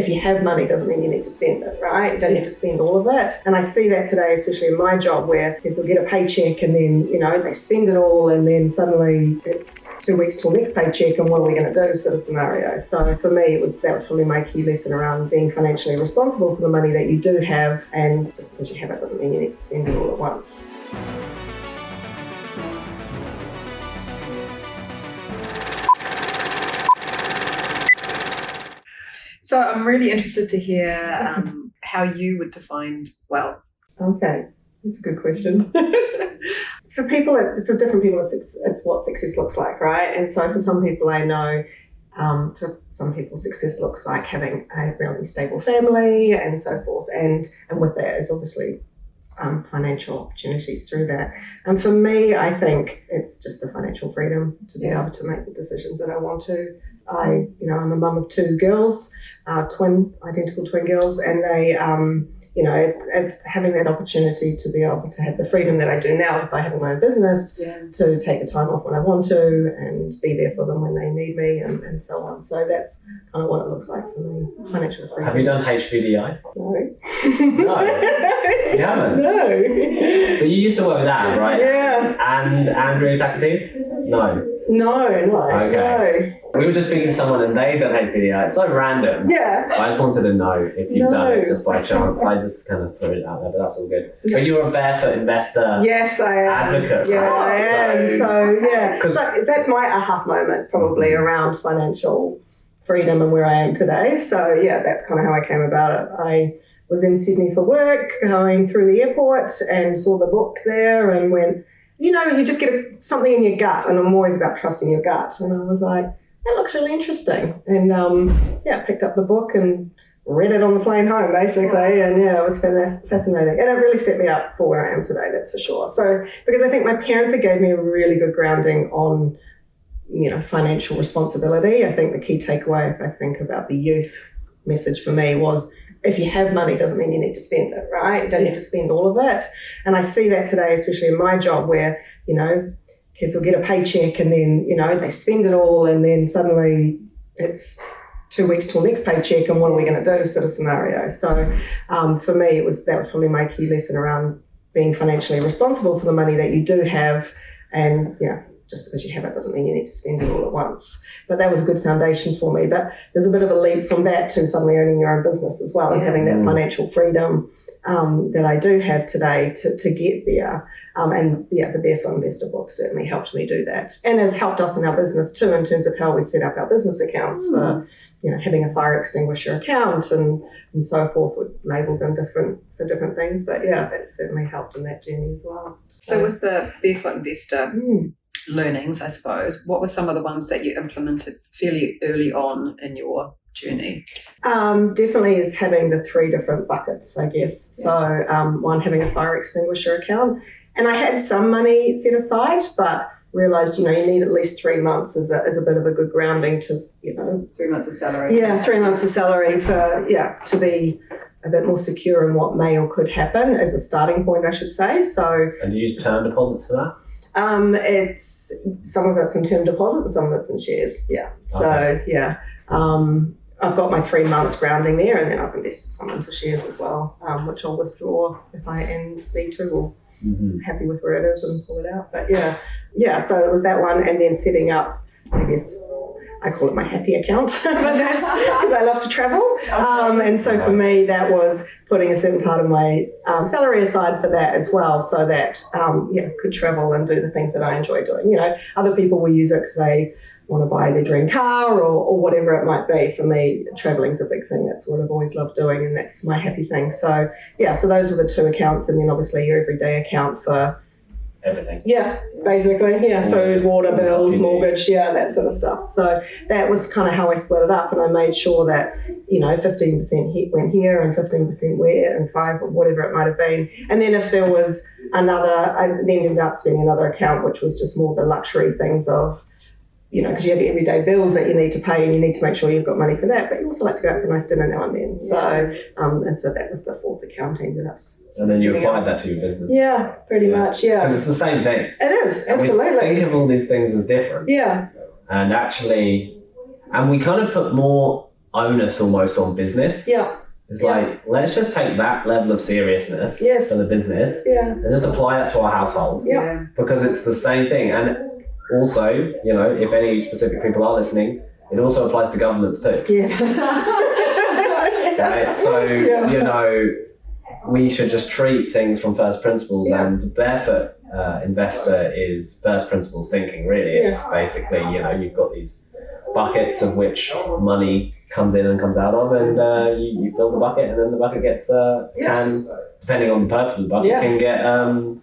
if you have money doesn't mean you need to spend it, right? You don't need to spend all of it. And I see that today, especially in my job, where kids will get a paycheck and then, they spend it all, and then suddenly it's 2 weeks till next paycheck, and what are we going to do sort of scenario. So for me, that was probably my key lesson around being financially responsible for the money that you do have, and just because you have it doesn't mean you need to spend it all at once. So I'm really interested to hear how you would define wealth. Okay, that's a good question. For different people, it's what success looks like, right? And so for some people I know, for some people success looks like having a really stable family and so forth. And with that is obviously financial opportunities through that. And for me, I think it's just the financial freedom to be able to make the decisions that I want to. I'm a mum of 2 girls, identical twin girls, and they, it's having that opportunity to be able to have the freedom that I do now by having my own business to take the time off when I want to and be there for them when they need me and so on. So that's kind of what it looks like for me, financial freedom. Have you done HBDI? No. No. You haven't? No. But you used to work with Anne, right? Yeah. And Andrew Faculties? No. No. Okay. No. We were just speaking to someone and they done HBDI. It's so random. Yeah. I just wanted to know if you've done it just by chance. I just kind of threw it out there, but that's all good. But you're a barefoot investor. Yes, I am. Advocate. Yeah, I am. So that's my aha moment probably around financial freedom and where I am today. So yeah, that's kind of how I came about it. I was in Sydney for work, going through the airport and saw the book there and went, you just get something in your gut, and I'm always about trusting your gut. And I was like, that looks really interesting. And picked up the book and read it on the plane home, basically. And it was fascinating. And it really set me up for where I am today, that's for sure. So, because I think my parents had gave me a really good grounding on, financial responsibility. I think the key takeaway, if I think about the youth message for me, was if you have money doesn't mean you need to spend it, right? You don't need to spend all of it. And I see that today, especially in my job, where, kids will get a paycheck and then, they spend it all, and then suddenly it's 2 weeks till next paycheck, and what are we going to do sort of scenario. So for me, that was probably my key lesson around being financially responsible for the money that you do have. And just because you have it doesn't mean you need to spend it all at once. But that was a good foundation for me. But there's a bit of a leap from that to suddenly owning your own business as well, and having that financial freedom that I do have today to get there. The Barefoot Investor book certainly helped me do that, and has helped us in our business too, in terms of how we set up our business accounts for, having a fire extinguisher account and so forth. We labelled them for different things, but that certainly helped in that journey as well. So with the Barefoot Investor learnings, I suppose, what were some of the ones that you implemented fairly early on in your journey? Definitely is having the 3 different buckets, I guess. So one, having a fire extinguisher account. And I had some money set aside, but realised, you need at least 3 months as a bit of a good grounding to, 3 months of salary. Yeah, 3 months of salary to be a bit more secure in what may or could happen as a starting point, I should say. So. And do you use term deposits for that? It's some of it's in term deposit and some of it's in shares. Yeah. So I've got my 3 months grounding there, and then I've invested some into shares as well, which I'll withdraw if I need to, or happy with where it is and pull it out. But so it was that one, and then setting up, I guess I call it my happy account, but that's because I love to travel. And so for me, that was putting a certain part of my salary aside for that as well, so that could travel and do the things that I enjoy doing. Other people will use it because they want to buy their dream car or whatever it might be. For me, traveling's a big thing. That's what I've always loved doing, and that's my happy thing. So so those were the 2 accounts, and then obviously your everyday account for everything. Yeah, basically. Food, water, bills, mortgage, that sort of stuff. So that was kind of how I split it up, and I made sure that 15% went here and 15% where, and 5 or whatever it might have been. And then if there was another, I then ended up spending another account, which was just more the luxury things of, because you have your everyday bills that you need to pay, and you need to make sure you've got money for that, but you also like to go out for a nice dinner now and then. So, and so that was the 4th account I ended up. And then you applied that to your business. Yeah, pretty much, Because it's the same thing. It is, absolutely. We think of all these things as different. Yeah. And actually, we kind of put more onus almost on business. Yeah. It's like, let's just take that level of seriousness for the business and just apply that to our households. Yeah. Because it's the same thing. And also, you know, if any specific people are listening, it also applies to governments too. Yes. Right? So, you know, we should just treat things from first principles, and the barefoot investor is first principles thinking, really. It's basically, you know, you've got these buckets of which money comes in and comes out of, and you fill the bucket, and then the bucket gets can, depending on the purpose of the bucket, can get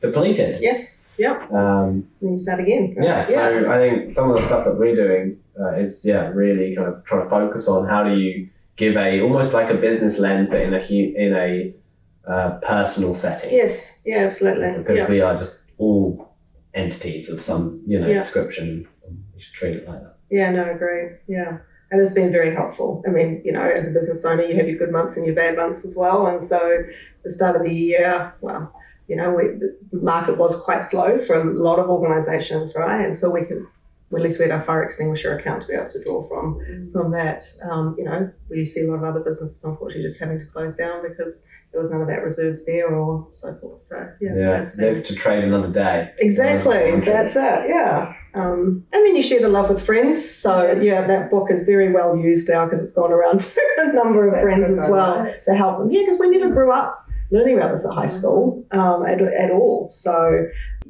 depleted. Yes. Yep. And you start again. Right? So I think some of the stuff that we're doing is really kind of trying to focus on how do you give almost like a business lens, but in a personal setting. Yes. Yeah. Absolutely. Because we are just all entities of some description. We should treat it like that. Yeah, no, I agree. Yeah. And it's been very helpful. I mean, you know, as a business owner, you have your good months and your bad months as well. And so the start of the year, well, you know, the market was quite slow for a lot of organisations, right? And so at least we had our fire extinguisher account to be able to draw from that. You know, we see a lot of other businesses, unfortunately, just having to close down because there was none of that reserves there or so forth. So, live to trade another day. Exactly. That's it. Yeah. And then you share the love with friends. So, that book is very well used now because it's gone around to a number of friends as well to help them. Yeah, because we never grew up learning about this at high school at all. So,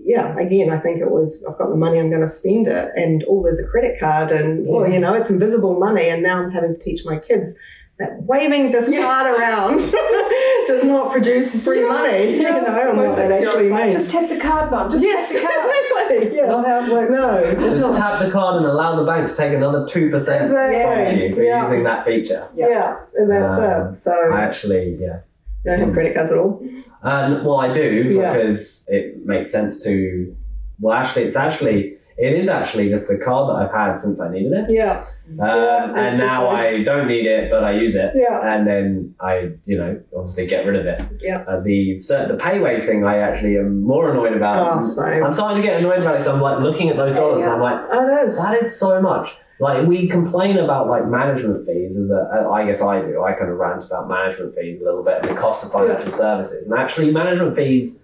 again, I think it was, I've got the money, I'm going to spend it, and there's a credit card, and you know, it's invisible money, and now I'm having to teach my kids that waving this card around does not produce free money, you know, and what that actually means. Just tap the card button. Just tap the card. Exactly. It's not how it works. No. Just tap the card and allow the bank to take another 2% from you for using that feature. Yeah, and that's it. So I actually, you don't have credit cards at all? Well, I do, because it makes sense to. Well, actually, it is actually just the card that I've had since I needed it. Yeah. And now I don't need it, but I use it. Yeah. And then I, obviously get rid of it. Yeah. The PayWave thing, I actually am more annoyed about. Oh, same. I'm starting to get annoyed about it. So I'm like looking at those dollars, and I'm like, that is so much. Like, we complain about like management fees I guess I do. I kind of rant about management fees a little bit, and the cost of financial services, and actually management fees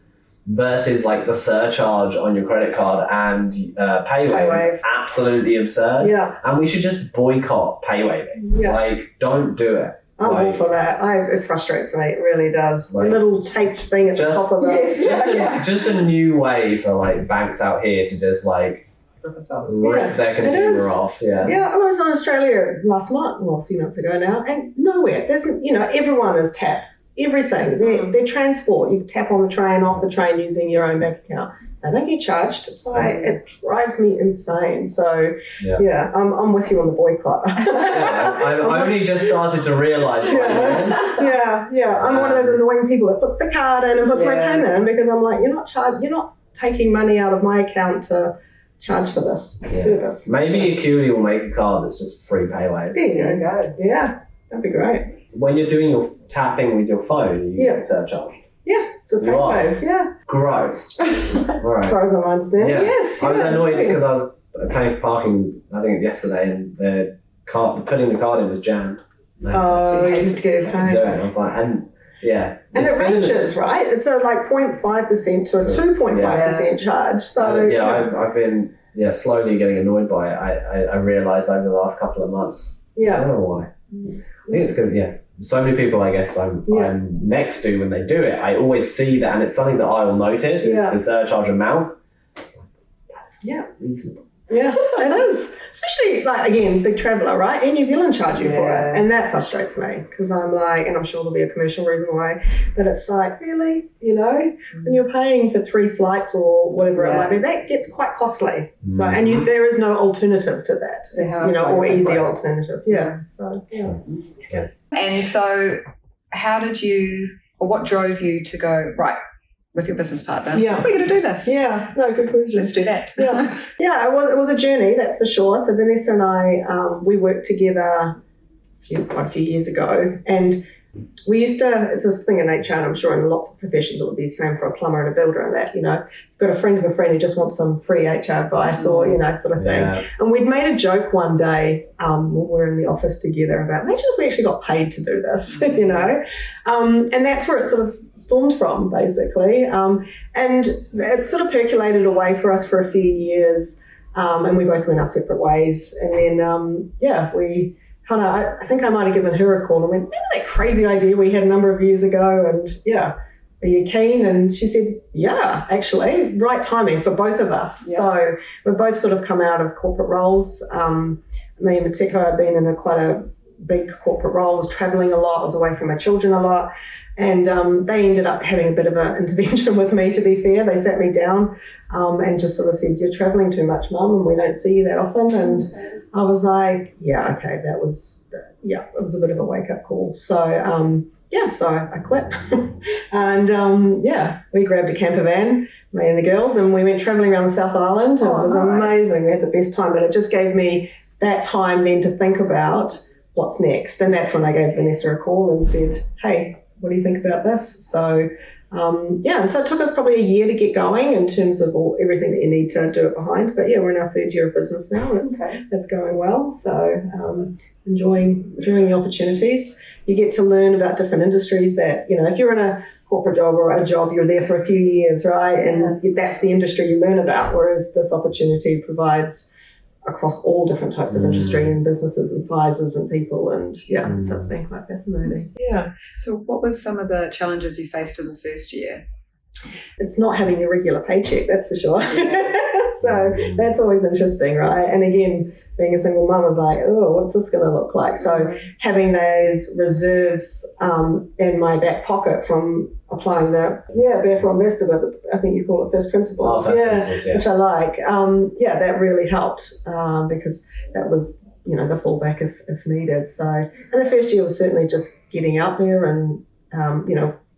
versus like the surcharge on your credit card and PayWave is absolutely absurd. Yeah. And we should just boycott PayWaving. Yeah. Like, don't do it. I'm all for that. It frustrates me. It really does. Like, the little taped thing at the top of it. Just a new way for like banks out here to just like rip their consumer off. Yeah. Yeah. I was in Australia last month, a few months ago now, and nowhere. There's, everyone is tapped. Everything. Their transport. You tap on the train, off the train using your own bank account. They don't get charged. It's like, it drives me insane. So, I'm with you on the boycott. I only just started to realise. I'm one of those annoying people that puts the card in and puts my PIN in, because I'm like, you're not taking money out of my account to charge for this service. Maybe eccuity will make a card that's just free PayWave. There you go. Yeah, that'd be great. When you're doing your tapping with your phone, you get surcharged. Yeah, it's a PayWave. Yeah. Gross. All right. As far as I understand. Yeah. Yes. I was annoyed because I was paying for parking, I think yesterday, and putting the card in was jammed. Oh, you have to get it paid. I was like, and it ranges, right? It's like 0.5% to a 2.5% charge. So I've been slowly getting annoyed by it. I realised over the last couple of months. Yeah. I don't know why. I think it's because so many people, I guess, I'm next to when they do it. I always see that, and it's something that I will notice is the surcharge amount. That's reasonable. Yeah, it is. Especially, like, again, big traveller, right? Air New Zealand charge you for it. And that frustrates me, because I'm like, and I'm sure there'll be a commercial reason why, but it's like, really? When you're paying for 3 flights or whatever it might be, that gets quite costly. So, and there is no alternative to that. It's, or easy alternative. Yeah. So, yeah. And so, how did you, or what drove you to go, right, with your business partner? Yeah. We're going to do this. Yeah. No, good question. Let's do that. Yeah. Yeah, it was a journey, that's for sure. So Vanessa and I, we worked together quite a few years ago, and We used to, it's a thing in HR, and I'm sure in lots of professions it would be the same for a plumber and a builder and that, got a friend of a friend who just wants some free HR advice or, sort of thing. Yeah. And we'd made a joke one day when we were in the office together about, imagine if we actually got paid to do this, and that's where it sort of stormed from, basically. And it sort of percolated away for us for a few years, and we both went our separate ways. And then, we I think I might have given her a call and went, remember that crazy idea we had a number of years ago? And are you keen? And she said, yeah, actually, right timing for both of us. Yeah. So we've both sort of come out of corporate roles. Me in particular, I've been in quite a big corporate role, was traveling a lot, was away from my children a lot. And they ended up having a bit of an intervention with me, to be fair. They sat me down and just sort of said, you're traveling too much, Mum, and we don't see you that often. And I was like, yeah, okay, it was a bit of a wake-up call. So, so I quit. And, we grabbed a camper van, me and the girls, and we went travelling around the South Island. And it was amazing. We had the best time, but it just gave me that time then to think about what's next. And that's when I gave Vanessa a call and said, hey, what do you think about this? So, and so it took us probably a year to get going in terms of everything that you need to do it behind. But we're in our third year of business now, and it's going well. So enjoying the opportunities. You get to learn about different industries that, if you're in a corporate job or a job, you're there for a few years, right? And that's the industry you learn about, whereas this opportunity provides across all different types of industry and businesses and sizes and people, and so it's been quite fascinating. Yeah. So what were some of the challenges you faced in the first year? It's not having your regular paycheck, that's for sure. So that's always interesting, right? And again, being a single mum, I was like, oh, what's this going to look like? So having those reserves in my back pocket from applying the Barefoot Investor, but I think you call it first principles, which I like. That really helped because that was, the fallback if needed. So, and the first year was certainly just getting out there and,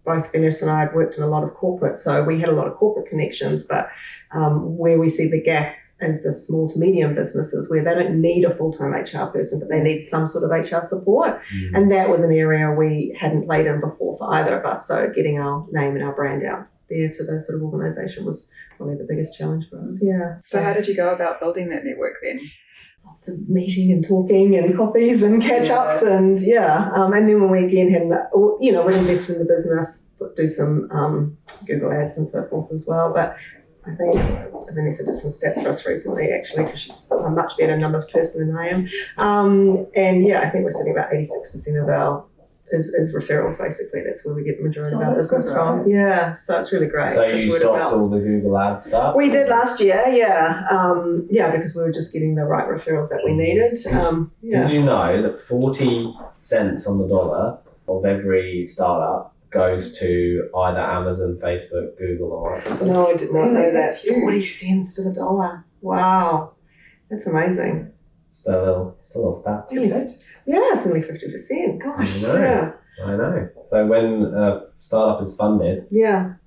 both Vanessa and I had worked in a lot of corporate, so we had a lot of corporate connections, but where we see the gap is the small to medium businesses where they don't need a full-time HR person, but they need some sort of HR support. And that was an area we hadn't played in before for either of us. So getting our name and our brand out there to the sort of organisation was probably the biggest challenge for us. Yeah. So how did you go about building that network then? Lots of meeting and talking and coffees and catch-ups and and then when we again had, we'd invest in the business, do some Google ads and so forth as well. But I think Vanessa did some stats for us recently, actually, because she's a much better numbers person than I am. I think we're sitting about 86% of our is referrals, basically. That's where we get the majority of our business from. Yeah, so it's really great. So you stopped all the Google ad stuff? We did last year, because we were just getting the right referrals that we needed. Did you know that 40 cents on the dollar of every startup goes to either Amazon, Facebook, Google, or Microsoft? No, I did not know that. 40 cents to the dollar. Wow. That's amazing. Just a little stat. Yeah, it's only 50%. Gosh. I know. So when a startup is funded,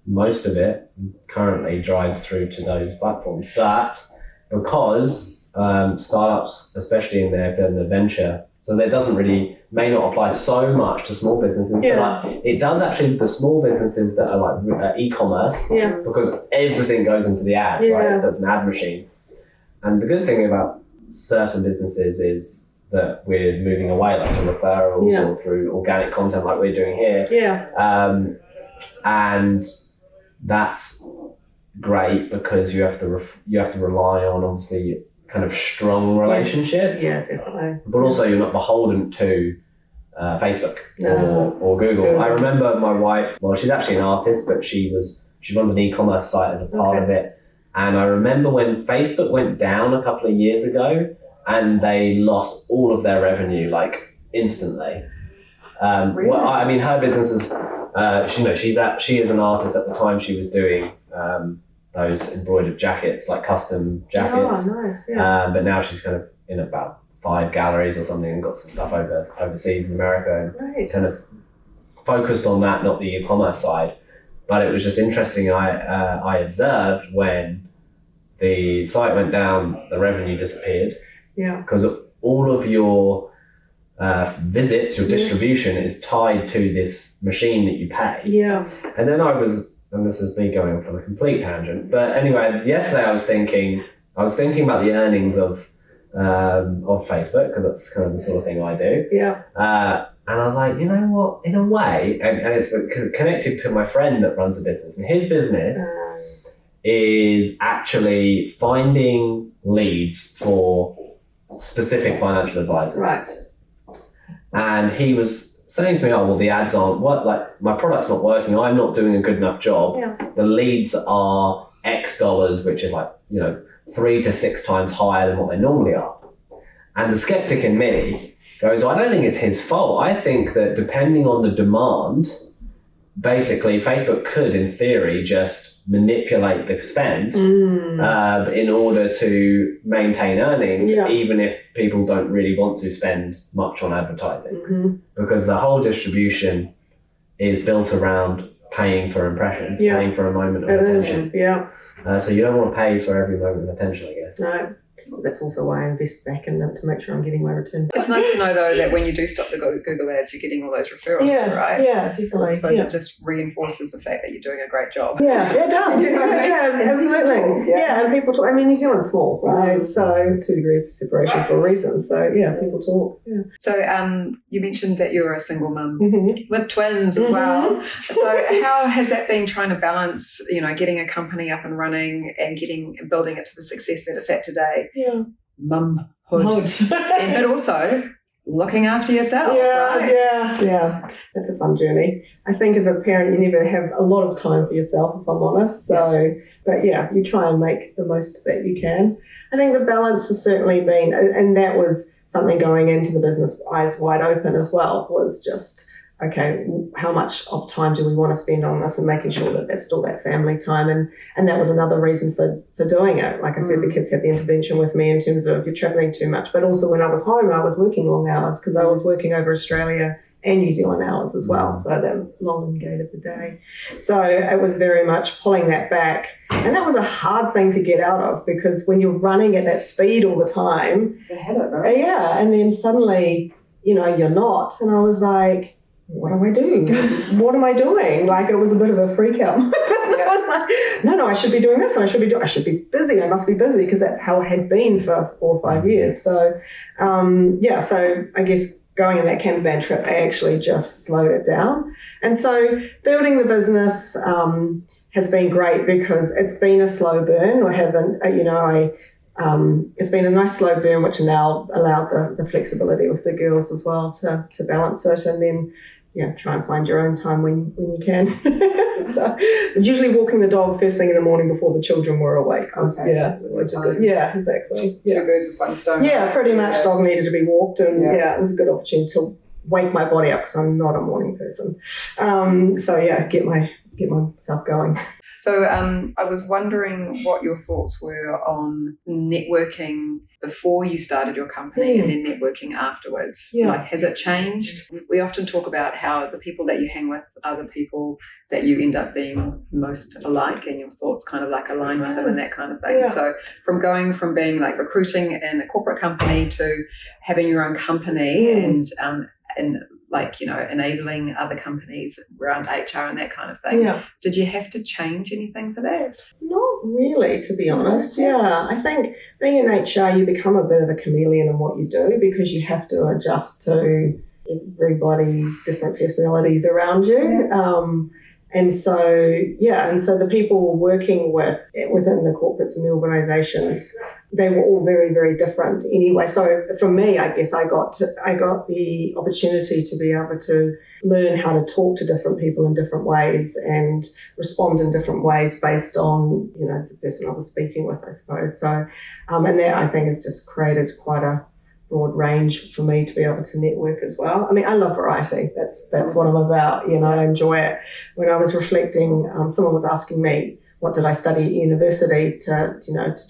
most of it currently drives through to those platforms. That because startups, especially if they're in the venture, so that may not apply so much to small businesses, but it does actually for small businesses that are like e-commerce, because everything goes into the ad, right? So it's an ad machine. And the good thing about certain businesses is that we're moving away, like to referrals or through organic content like we're doing here. And that's great because you have to rely on obviously kind of strong relationships. Yeah, definitely. But also you're not beholden to Facebook or Google. I remember my wife, she's actually an artist, but she runs an e-commerce site as a part of it. And I remember when Facebook went down a couple of years ago, and they lost all of their revenue instantly. Really? Well, I mean, her business is, she is an artist. At the time she was doing those embroidered jackets, like custom jackets. Oh, nice, yeah. But now she's kind of in about 5 galleries or something and got some stuff overseas in America and kind of focused on that, not the e-commerce side. But it was just interesting. I observed when the site went down, the revenue disappeared. Yeah. Because all of your visits, your distribution is tied to this machine that you pay. Yeah. And then and this is me going off on a complete tangent, but anyway, yesterday I was thinking about the earnings of Facebook, because that's kind of the sort of thing I do. Yeah. And I was like, you know what, in a way, and it's because connected to my friend that runs a business, and his business is actually finding leads for specific financial advisors. Right. And he was saying to me, oh, well, the ads aren't my product's not working, I'm not doing a good enough job. Yeah. The leads are X dollars, which is 3 to 6 times higher than what they normally are. And the skeptic in me goes, well, I don't think it's his fault. I think that depending on the demand, basically Facebook could, in theory, just manipulate the spend in order to maintain earnings, even if people don't really want to spend much on advertising, because the whole distribution is built around paying for impressions, paying for a moment of attention. So you don't want to pay for every moment of attention, I guess. No. That's also why I invest back in them, to make sure I'm getting my return. It's nice to know, though, that when you do stop the Google ads, you're getting all those referrals, right? Yeah, definitely. I suppose it just reinforces the fact that you're doing a great job. Yeah, it does. Absolutely. Yeah, and people talk. I mean, New Zealand's small, right? So 2 degrees of separation for a reason. So, people talk. Yeah. So you mentioned that you're a single mum with twins as well. So how has that been, trying to balance, getting a company up and running and building it to the success that it's at today? Yeah. Mumhood. But also looking after yourself. Yeah. That's a fun journey. I think as a parent, you never have a lot of time for yourself, if I'm honest. So, but you try and make the most that you can. I think the balance has certainly been, and that was something going into the business eyes wide open as well, was just, okay, how much of time do we want to spend on this, and making sure that there's still that family time. And that was another reason for doing it. Like I said, the kids had the intervention with me in terms of you're travelling too much. But also when I was home, I was working long hours, because I was working over Australia and New Zealand hours as well. So that elongated the day. So it was very much pulling that back. And that was a hard thing to get out of, because when you're running at that speed all the time. It's a habit, right? Yeah. And then suddenly, you're not. And I was like, what do I do? What am I doing? Like, it was a bit of a freak out. I was like, no, I should be doing this, and I should be busy. I must be busy, because that's how it had been for 4 or 5 years. So, so I guess going on that camper van trip, I actually just slowed it down. And so building the business has been great, because it's been a slow burn. It's been a nice slow burn, which now allowed the flexibility with the girls as well to balance it, and then try and find your own time when you can. So usually walking the dog first thing in the morning before the children were awake. Exactly. Yeah. Two birds with one stone. Yeah, pretty much. Dog needed to be walked, and it was a good opportunity to wake my body up, because I'm not a morning person. Get myself going. So I was wondering what your thoughts were on networking before you started your company and then networking afterwards. Yeah. Like, has it changed? We often talk about how the people that you hang with are the people that you end up being most alike, and your thoughts kind of like align with them and that kind of thing. Yeah. So from going from being like recruiting in a corporate company to having your own company and enabling other companies around HR and that kind of thing. Yeah. Did you have to change anything for that? Not really, to be honest. Yeah. I think being in HR, you become a bit of a chameleon in what you do, because you have to adjust to everybody's different personalities around you. And so the people we're working with within the corporates and the organisations, they were all very, very different anyway. So for me, I guess I got the opportunity to be able to learn how to talk to different people in different ways and respond in different ways based on, the person I was speaking with, I suppose. So, and that I think has just created quite a broad range for me to be able to network as well. I mean, I love variety. That's what I'm about. I enjoy it. When I was reflecting, someone was asking me, what did I study at university to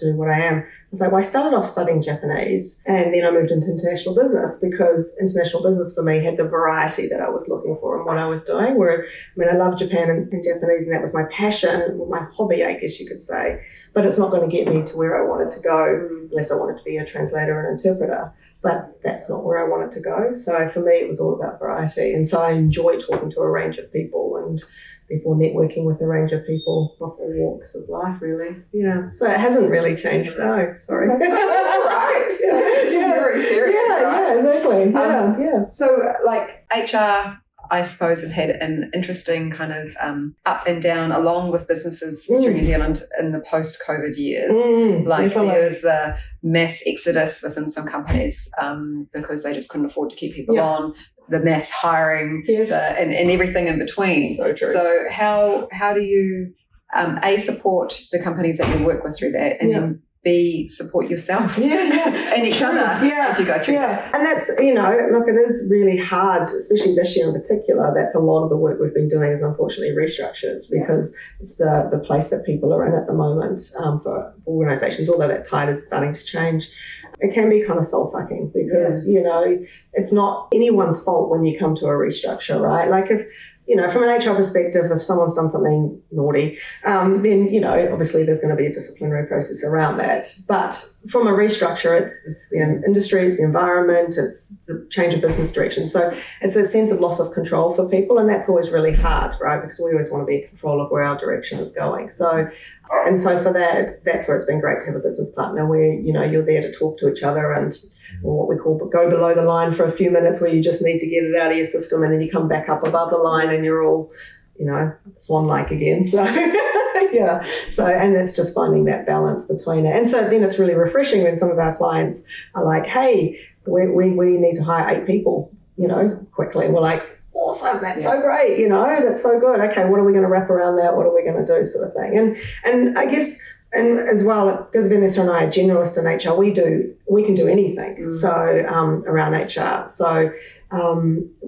do what I am? I was like, well, I started off studying Japanese, and then I moved into international business, because international business for me had the variety that I was looking for in what I was doing. Whereas, I love Japan and Japanese, and that was my passion, my hobby, I guess you could say. But it's not going to get me to where I wanted to go unless I wanted to be a translator and interpreter. but that's not where I want it to go. So for me, it was all about variety. And so I enjoy talking to a range of people and therefore networking with a range of people across all walks of life, really. Yeah. So it hasn't really changed, no, sorry. That's right. This is your experience, right? Yeah, exactly. Yeah. So like HR, I suppose, has had an interesting kind of up and down along with businesses through New Zealand in the post-COVID years. Definitely. There was the mass exodus within some companies because they just couldn't afford to keep people on, the mass hiring, and everything in between. So true. So how do you, A, support the companies that you work with through that, and then B, support yourselves and each other as you go through that. And that's, look, it is really hard, especially this year in particular. That's a lot of the work we've been doing is unfortunately restructures because it's the place that people are in at the moment for organisations, although that tide is starting to change. It can be kind of soul-sucking because, it's not anyone's fault when you come to a restructure, right? Like if, from an HR perspective, if someone's done something naughty, then, obviously there's going to be a disciplinary process around that. But from a restructure, it's the industry, it's the environment, it's the change of business direction. So it's a sense of loss of control for people, and that's always really hard, right? Because we always want to be in control of where our direction is going. So for that, that's where it's been great to have a business partner where, you're there to talk to each other and what we call go below the line for a few minutes where you just need to get it out of your system and then you come back up above the line and you're all, swan-like again. So, So, and it's just finding that balance between it. And so then it's really refreshing when some of our clients are like, hey, we need to hire 8 people, quickly. We're like, awesome, that's so great, that's so good. Okay, what are we going to wrap around that? What are we going to do, sort of thing? And I guess, and as well, because Vanessa and I are generalists in HR, we can do anything. So around HR. So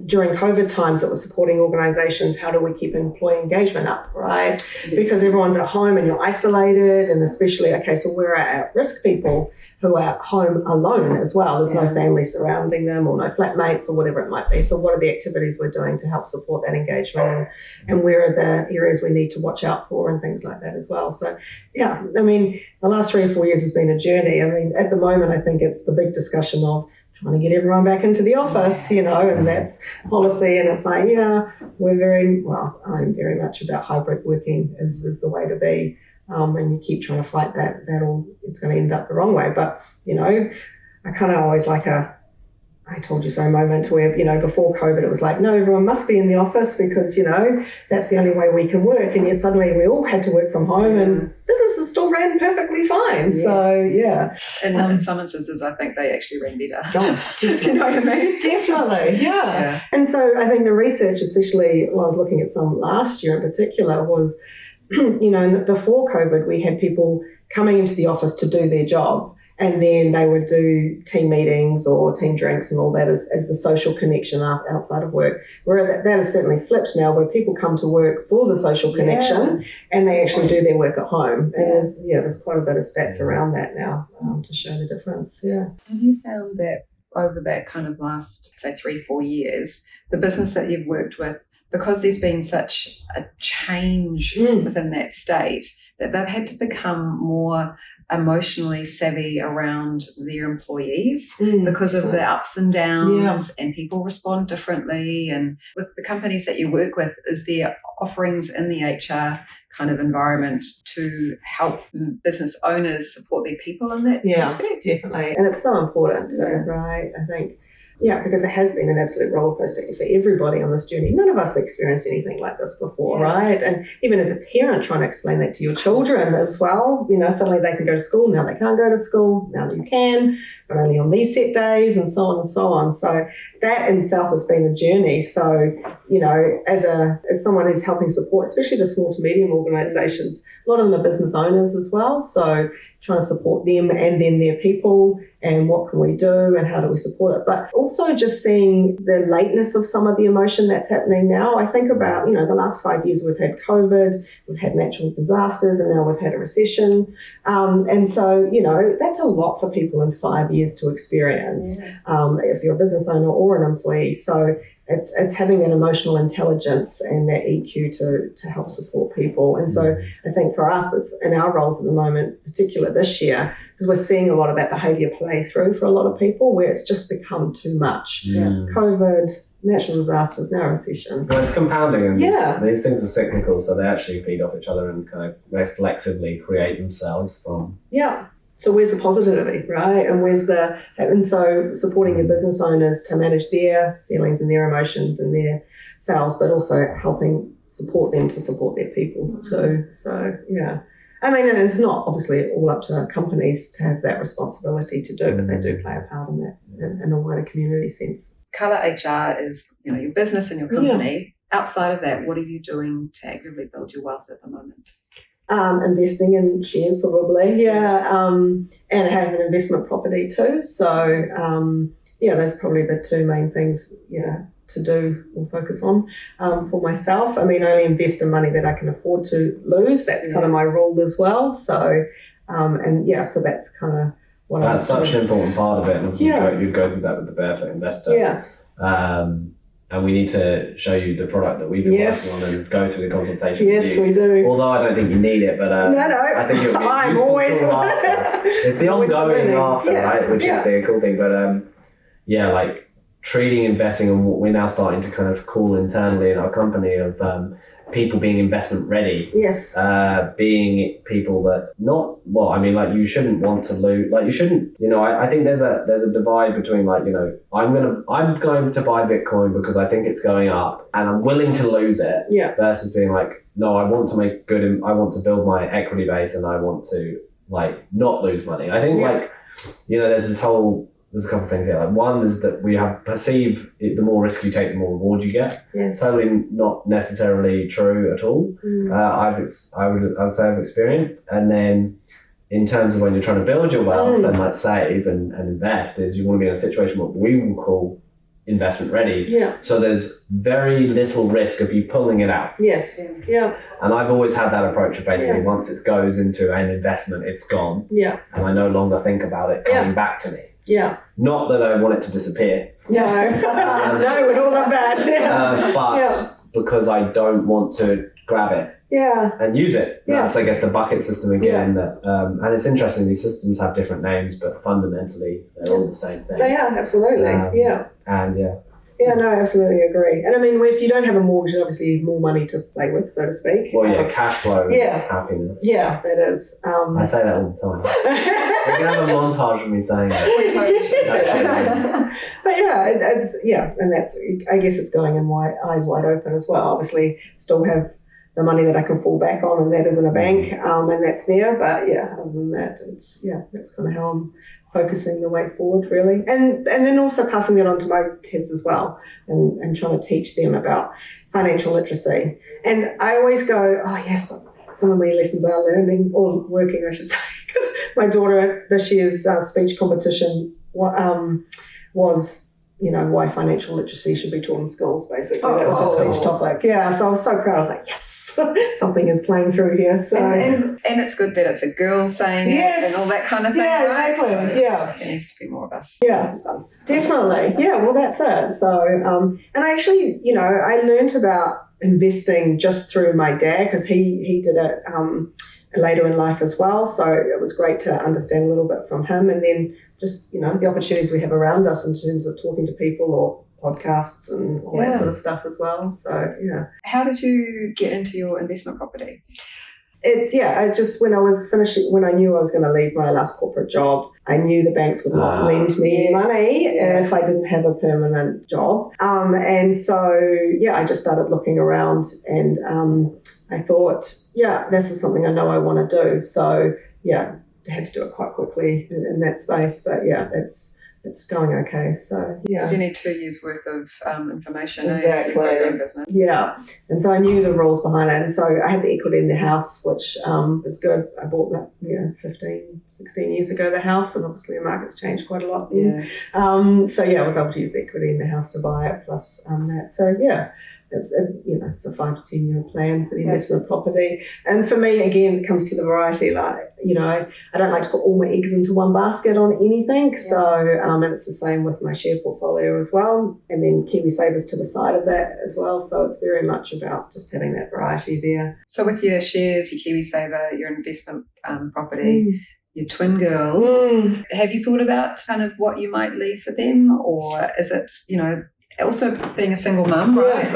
during COVID times, it was supporting organisations. How do we keep employee engagement up, right? Yes. Because everyone's at home and you're isolated, and especially, so where are at-risk people who are home alone as well? There's no family surrounding them or no flatmates or whatever it might be. So what are the activities we're doing to help support that engagement, and where are the areas we need to watch out for and things like that as well? So, the last 3 or 4 years has been a journey. at the moment, I think it's the big discussion of trying to get everyone back into the office, and that's policy. And it's like, I'm very much about hybrid working is the way to be. And you keep trying to fight that battle, it's going to end up the wrong way. But, I kind of always like I told you so moment where, before COVID, it was like, no, everyone must be in the office because, that's the only way we can work. And yet suddenly we all had to work from home and businesses still ran perfectly fine. Yes. So, in some instances, I think they actually ran better. Do you know what I mean? Definitely, yeah. And so I think the research, especially when I was looking at some last year in particular, was, before COVID, we had people coming into the office to do their job. And then they would do team meetings or team drinks and all that as the social connection outside of work. Where that has certainly flipped now, where people come to work for the social connection and they actually do their work at home. And there's quite a bit of stats around that now to show the difference. Yeah. Have you found that over that kind of last, say, 3-4 years, the business that you've worked with, because there's been such a change within that state, that they've had to become more emotionally savvy around their employees because of the ups and downs and people respond differently? And with the companies that you work with, is there offerings in the HR kind of environment to help business owners support their people in that aspect? Definitely. And it's so important too, right? I think, because it has been an absolute roller coaster for everybody on this journey. None of us have experienced anything like this before, right? And even as a parent, trying to explain that to your children as well, suddenly they can go to school, now they can't go to school, now you can, but only on these set days and so on and so on. So that in itself has been a journey. So, as someone who's helping support, especially the small to medium organisations, a lot of them are business owners as well. So trying to support them and then their people and what can we do and how do we support it. But also just seeing the lateness of some of the emotion that's happening now. I think about, the last 5 years we've had COVID, we've had natural disasters, and now we've had a recession. And so, that's a lot for people in 5 years to experience if you're a business owner or an employee. So it's having that emotional intelligence and that EQ to help support people. And so I think for us, it's in our roles at the moment, particularly this year, because we're seeing a lot of that behaviour play through for a lot of people where it's just become too much. COVID, natural disasters, now recession. Well, it's compounding, and these things are cyclical, so they actually feed off each other and kind of reflexively create themselves from. Yeah. So where's the positivity, right? And so supporting your business owners to manage their feelings and their emotions and their sales, but also helping support them to support their people too. So, yeah. I mean, and it's not obviously all up to companies to have that responsibility to do, but they do play a part in that in a wider community sense. Colour HR is, your business and your company. Yeah. Outside of that, what are you doing to actively build your wealth at the moment? Investing in shares probably, and have an investment property too. So, those are probably the two main things, to do or focus on for myself. I mean, I only invest in money that I can afford to lose. That's kind of my rule as well. So, so that's kind of what that's such an important part of it. And you go through that with the Barefoot Investor. Yeah. And we need to show you the product that we've been working on and go through the consultation. Yes, we do. Although I don't think you need it, but no. I think it'll be I'm always. It's the ongoing after, right? Which is the cool thing. But like treating investing and what we're now starting to kind of call internally in our company of people being investment ready. Yes. Being people that you shouldn't want to lose. Like you shouldn't. I think there's a divide between I'm going to buy Bitcoin because I think it's going up and I'm willing to lose it. Yeah. Versus being like, no, I want to make good. I want to build my equity base and I want to not lose money. I think there's a couple of things here. Like one is that we have perceive the more risk you take, the more reward you get. Yes. Totally not necessarily true at all. I would say I've experienced. And then in terms of when you're trying to build your wealth and save and invest, is you want to be in a situation what we will call investment ready. Yeah. So there's very little risk of you pulling it out. Yes. Yeah. And I've always had that approach of basically once it goes into an investment, it's gone. Yeah. And I no longer think about it coming back to me. Yeah. Not that I want it to disappear. No. No, we'd all love that. Yeah. But because I don't want to grab it. Yeah. And use it. Yeah. That's, I guess, the bucket system again. That, and it's interesting, these systems have different names, but fundamentally they're all the same thing. They are, absolutely. And Yeah, no, I absolutely agree. And I mean, if you don't have a mortgage, obviously you have more money to play with, so to speak. Well, cash flow is happiness. Yeah, that is. I say that all the time. We can have a montage of me saying that. But and that's, I guess it's going in eyes wide open as well. Obviously, still have the money that I can fall back on, and that is in a bank, and that's there. But other than that, that's kind of how I'm focusing the way forward, really. And then also passing that on to my kids as well, and trying to teach them about financial literacy. And I always go, oh yes, some of my lessons are learning or working, I should say, because my daughter this year's speech competition was, why financial literacy should be taught in schools, basically. That was her speech topic. Yeah, so I was so proud. I was like, yes, something is playing through here. So and it's good that it's a girl saying it and all that kind of thing. Yeah, right? exactly. So there needs to be more of us. Yeah, definitely. Yeah, well, that's it. So, and I actually, I learned about investing just through my dad because he did it later in life as well. So it was great to understand a little bit from him, and then just, the opportunities we have around us in terms of talking to people or podcasts and all that sort of stuff as well. So, How did you get into your investment property? It's, when I knew I was going to leave my last corporate job, I knew the banks would not lend me money if I didn't have a permanent job. And so, I just started looking around, and I thought, this is something I know I want to do. So, I had to do it quite quickly in that space, but it's going okay. So because you need 2 years worth of information. Exactly. Business. Yeah, and so I knew the rules behind it, and so I had the equity in the house, which is good. I bought that 16 years ago, the house, and obviously the market's changed quite a lot then. I was able to use the equity in the house to buy it plus that. So it's a 5 to 10 year plan for the investment property. And for me, again, it comes to the variety. I don't like to put all my eggs into one basket on anything. So, and it's the same with my share portfolio as well. And then Kiwi Savers to the side of that as well. So it's very much about just having that variety there. So with your shares, your Kiwi Saver, your investment property, your twin girls. Have you thought about kind of what you might leave for them, or is it, also being a single mum, right?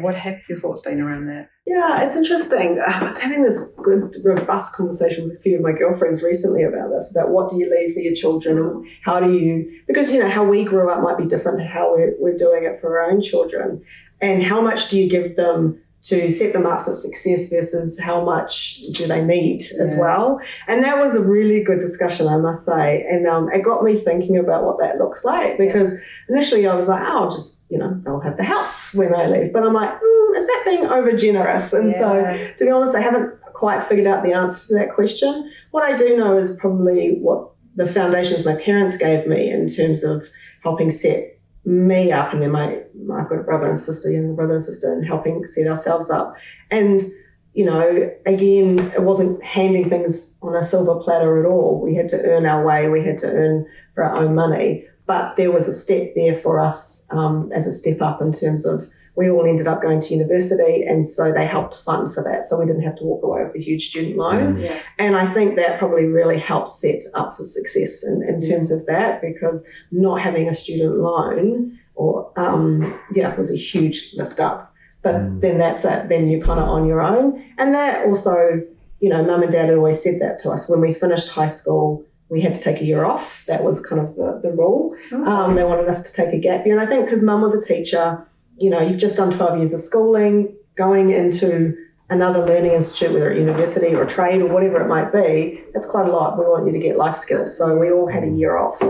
What have your thoughts been around that? Yeah, it's interesting. I was having this good, robust conversation with a few of my girlfriends recently about this, about what do you leave for your children and how do you, because, how we grew up might be different to how we're doing it for our own children. And how much do you give them to set them up for success versus how much do they need as well. And that was a really good discussion, I must say. And it got me thinking about what that looks like, because initially I was like, oh, just, they'll have the house when I leave. But I'm like, is that being over generous? And so, to be honest, I haven't quite figured out the answer to that question. What I do know is probably what the foundations my parents gave me in terms of helping set me up, and then I've got a brother and sister, younger brother and sister, and helping set ourselves up. And, again, it wasn't handing things on a silver platter at all. We had to earn our way. We had to earn for our own money. But there was a step there for us as a step up in terms of we all ended up going to university, and so they helped fund for that. So we didn't have to walk away with a huge student loan. Yeah. And I think that probably really helped set up for success in terms of that, because not having a student loan was a huge lift up. But then that's it. Then you're kind of on your own. And that also, mum and dad had always said that to us. When we finished high school, we had to take a year off. That was kind of the rule. Oh. They wanted us to take a gap year. And I think because mum was a teacher, you've just done 12 years of schooling, going into another learning institute, whether at university or trade or whatever it might be, that's quite a lot. We want you to get life skills. So we all had a year off.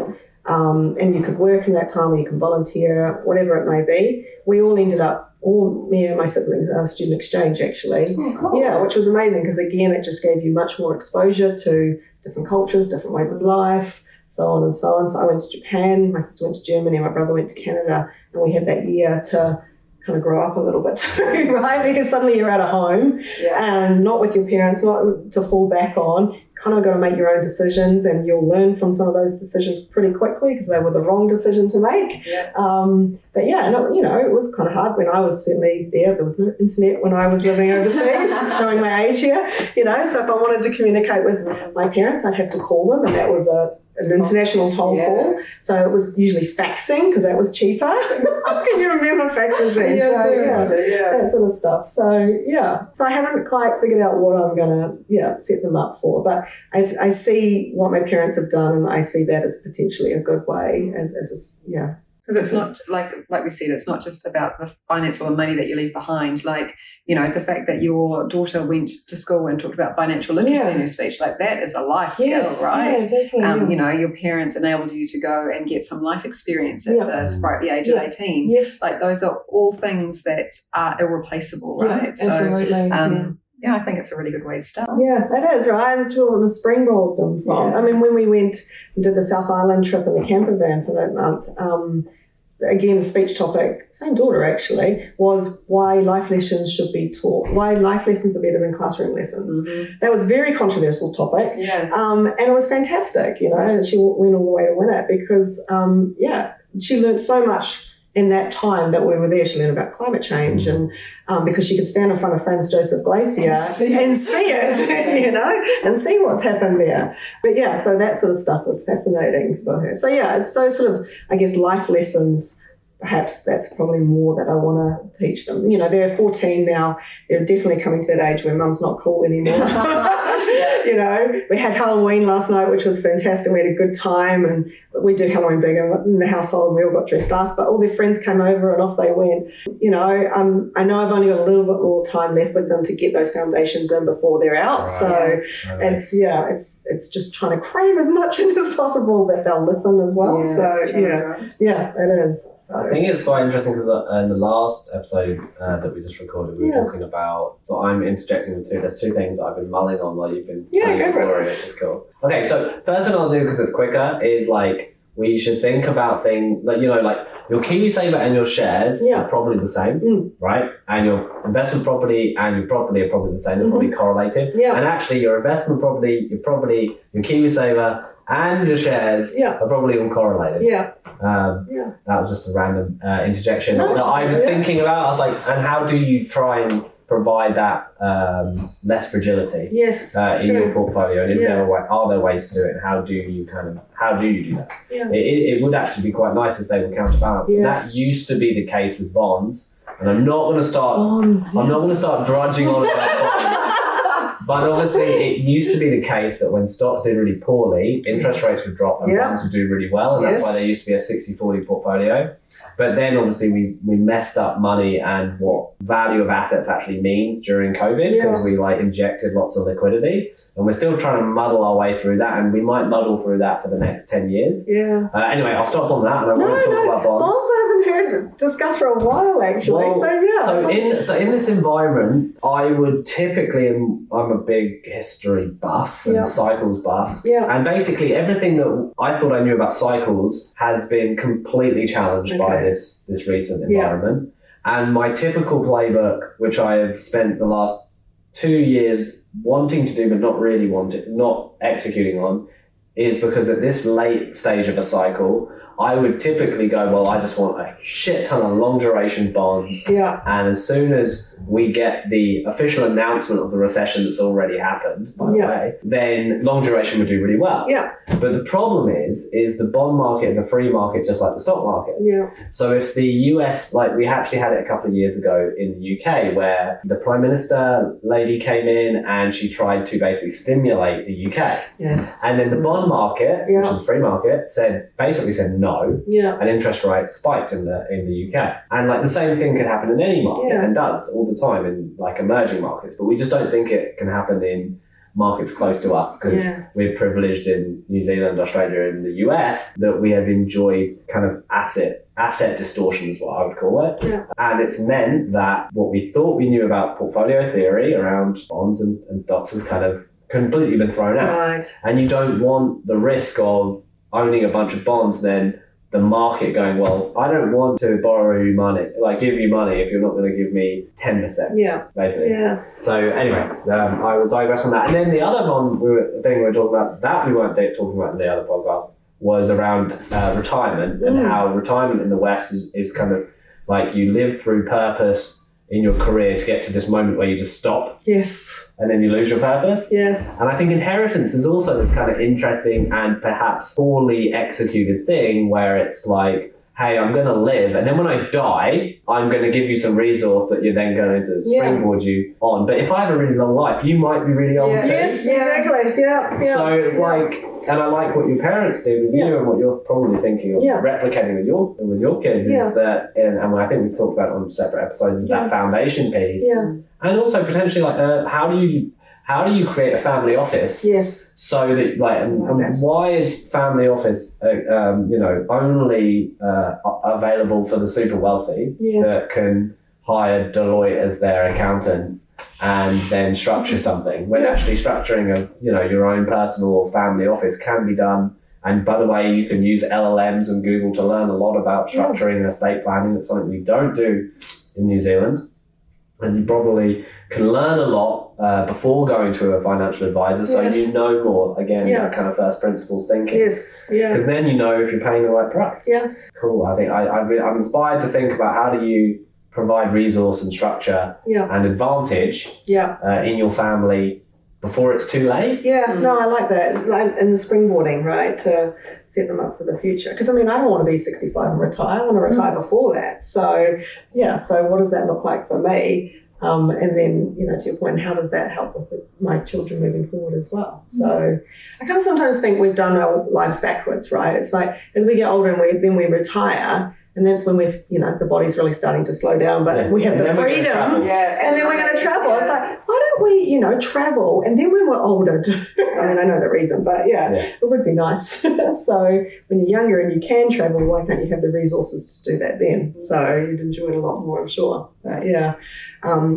And you could work in that time, or you can volunteer, whatever it may be. We all ended up, me and my siblings, student exchange actually. Oh, cool. Yeah, which was amazing, because again, it just gave you much more exposure to different cultures, different ways of life, so on and so on. So I went to Japan, my sister went to Germany, my brother went to Canada, and we had that year to kind of grow up a little bit too, right? Because suddenly you're at a home and not with your parents, not to fall back on. Kind of got to make your own decisions, and you'll learn from some of those decisions pretty quickly because they were the wrong decision to make. But it was kind of hard when I was certainly there. There was no internet when I was living overseas, showing my age here, so if I wanted to communicate with my parents, I'd have to call them, and that was an international toll call. So it was usually faxing because that was cheaper. How can you remember fax machines? That sort of stuff. So I haven't quite figured out what I'm going to set them up for, but I see what my parents have done, and I see that as potentially a good way Because it's not, like we said, it's not just about the finance or the money that you leave behind. The fact that your daughter went to school and talked about financial literacy in her speech, that is a life skill, right? Yeah, exactly. Your parents enabled you to go and get some life experience at the sprightly age of 18. Yes. Those are all things that are irreplaceable, right? Yeah, absolutely. I think it's a really good way to start. Yeah, that is, right? That's where we springboard them from. Yeah. I mean, when we went and did the South Island trip in the camper van for that month, again, the speech topic, same daughter actually, was why life lessons should be taught, why life lessons are better than classroom lessons. Mm-hmm. That was a very controversial topic. Yeah. And it was fantastic, and she went all the way to win it because, she learned so much in that time that we were there. She learned about climate change, and because she could stand in front of Franz Josef Glacier and see it, and see what's happened there. But so that sort of stuff was fascinating for her. So it's those sort of, I guess, life lessons. Perhaps that's probably more that I want to teach them. They're 14 now. They're definitely coming to that age where mum's not cool anymore. We had Halloween last night, which was fantastic. We had a good time, and we did Halloween big in the household, and we all got dressed up, but all their friends came over and off they went. I know I've only got a little bit more time left with them to get those foundations in before they're out. Right. So it's just trying to cram as much in as possible that they'll listen as well. It is. So. I think it's quite interesting because in the last episode that we just recorded, we were talking about, so I'm interjecting with there's two things that I've been mulling on while you've been telling your story, which is cool. Okay, so first thing I'll do, because it's quicker, is we should think about things your KiwiSaver and your shares are probably the same, right? And your investment property and your property are probably the same. They're probably correlated. Yeah. And actually, your investment property, your KiwiSaver and your shares are probably all correlated. Yeah. That was just a random interjection that I was thinking about. I was like, and how do you try and provide that less fragility Yes. in your portfolio? And are there ways to do it? And how do you do that? Yeah. It would actually be quite nice if they were counterbalanced. Yes. And that used to be the case with bonds. And I'm not going to start. Bonds. I'm not going to start drudging on about bonds. But obviously, it used to be the case that when stocks did really poorly, interest rates would drop and bonds would do really well. And that's why there used to be a 60-40 portfolio. But then obviously we messed up money and what value of assets actually means during COVID because we injected lots of liquidity, and we're still trying to muddle our way through that, and we might muddle through that for the next 10 years. Yeah. Anyway, I'll stop on that, and I want to talk about bonds. Bonds I haven't heard discussed for a while actually. Well, so in this environment, I would typically, I'm a big history buff and cycles buff, and basically everything that I thought I knew about cycles has been completely challenged by this recent environment. And my typical playbook, which I have spent the last 2 years wanting to do but not executing on, is because at this late stage of a cycle, I would typically go, well, I just want a shit ton of long duration bonds. Yeah. And as soon as we get the official announcement of the recession that's already happened, by the way, then long duration would do really well. Yeah. But the problem is the bond market is a free market just like the stock market. Yeah. So if the US, we actually had it a couple of years ago in the UK where the Prime Minister lady came in and she tried to basically stimulate the UK. Yes. And then the bond market, which is a free market, basically said no. Yeah. And interest rates spiked in the UK. And the same thing could happen in any market and does all the time in emerging markets. But we just don't think it can happen in markets close to us because we're privileged in New Zealand, Australia, and the US that we have enjoyed kind of asset distortion is what I would call it. Yeah. And it's meant that what we thought we knew about portfolio theory around bonds and stocks has kind of completely been thrown out. Right. And you don't want the risk of owning a bunch of bonds, then the market going, well, I don't want to borrow you money, give you money if you're not going to give me 10%. Yeah. Basically. Yeah. So anyway, I will digress on that. And then the other thing we were talking about that we weren't talking about in the other podcast was around retirement and how retirement in the West is kind of you live through purpose in your career to get to this moment where you just stop. Yes. And then you lose your purpose. Yes. And I think inheritance is also this kind of interesting and perhaps poorly executed thing where it's hey, I'm going to live, and then when I die, I'm going to give you some resource that you're then going to springboard you on. But if I have a really long life, you might be really old too. Yes, exactly. Yeah. So it's and I like what your parents do with you and what you're probably thinking of replicating with your kids is that, and I think we've talked about it on separate episodes, is that foundation piece. Yeah. And also potentially how do you create a family office? Yes. So that and why is family office only available for the super wealthy that can hire Deloitte as their accountant and then structure something when actually structuring your own personal or family office can be done. And by the way, you can use LLMs and Google to learn a lot about structuring and estate planning. That's something we don't do in New Zealand. And you probably can learn a lot before going to a financial advisor, so you know more. Again, that kind of first principles thinking. Yes, yeah. Because then you know if you're paying the right price. Yeah. Cool. I think I'm inspired to think about how do you provide resource and structure and advantage in your family before it's too late. Yeah, no, I like that. It's and the springboarding, right, to set them up for the future. Because, I don't want to be 65 and retire. I want to retire before that. So, so what does that look like for me? And then, to your point, how does that help with my children moving forward as well? So I kind of sometimes think we've done our lives backwards, right? It's as we get older and then we retire, and that's when the body's really starting to slow down, but we have the freedom. And then we're going to travel. It's why don't we, travel? And then when we're older, I know the reason, but it would be nice. So when you're younger and you can travel, why can't you have the resources to do that then? So you'd enjoy it a lot more, I'm sure. But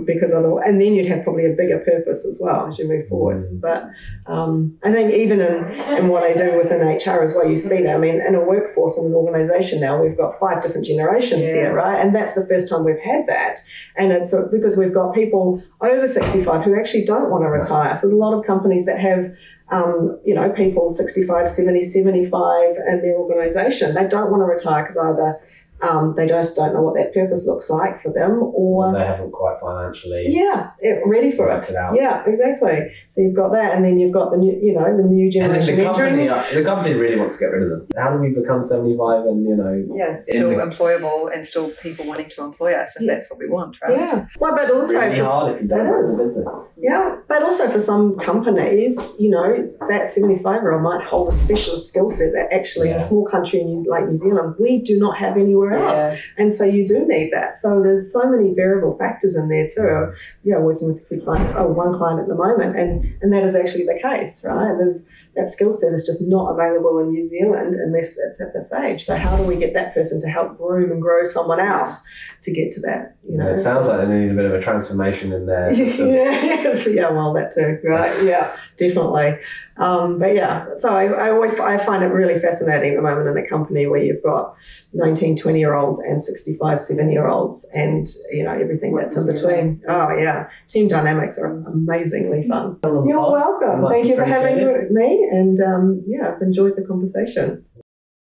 because otherwise, and then you'd have probably a bigger purpose as well as you move forward. But I think even in what I do within HR as well, you see that. In a workforce in an organisation now, we've got 5 different generations here, right? And that's the first time we've had that. And it's because we've got people over 65 who actually don't want to retire. So there's a lot of companies that have people 65, 70, 75 in their organisation. They don't want to retire because either They just don't know what that purpose looks like for them, or they haven't quite financially ready for worked it out. Yeah, exactly. So you've got that, and then you've got the new generation entering. The company really wants to get rid of them. How do we become 75 and still employable and still people wanting to employ us if that's what we want, right? Yeah. Well, but also really hard if you don't run the business. Yeah, but also for some companies, that 75-year-old might hold a specialist skill set that actually in a small country like New Zealand, we do not have anywhere else. And so you do need that. So there's so many variable factors in there too. Working with one client at the moment, and that is actually the case, right? There's that skill set is just not available in New Zealand unless it's at this age. So how do we get that person to help groom and grow someone else to get to that? It sounds like they need a bit of a transformation in there. Well, that too, right? Yeah, definitely. So I find it really fascinating at the moment in a company where you've got 19, 20-year-olds and 65, 70-year-olds and, everything that's in between. Oh, yeah. Team dynamics are amazingly fun. You're welcome. Thank you for having me, and I've enjoyed the conversation.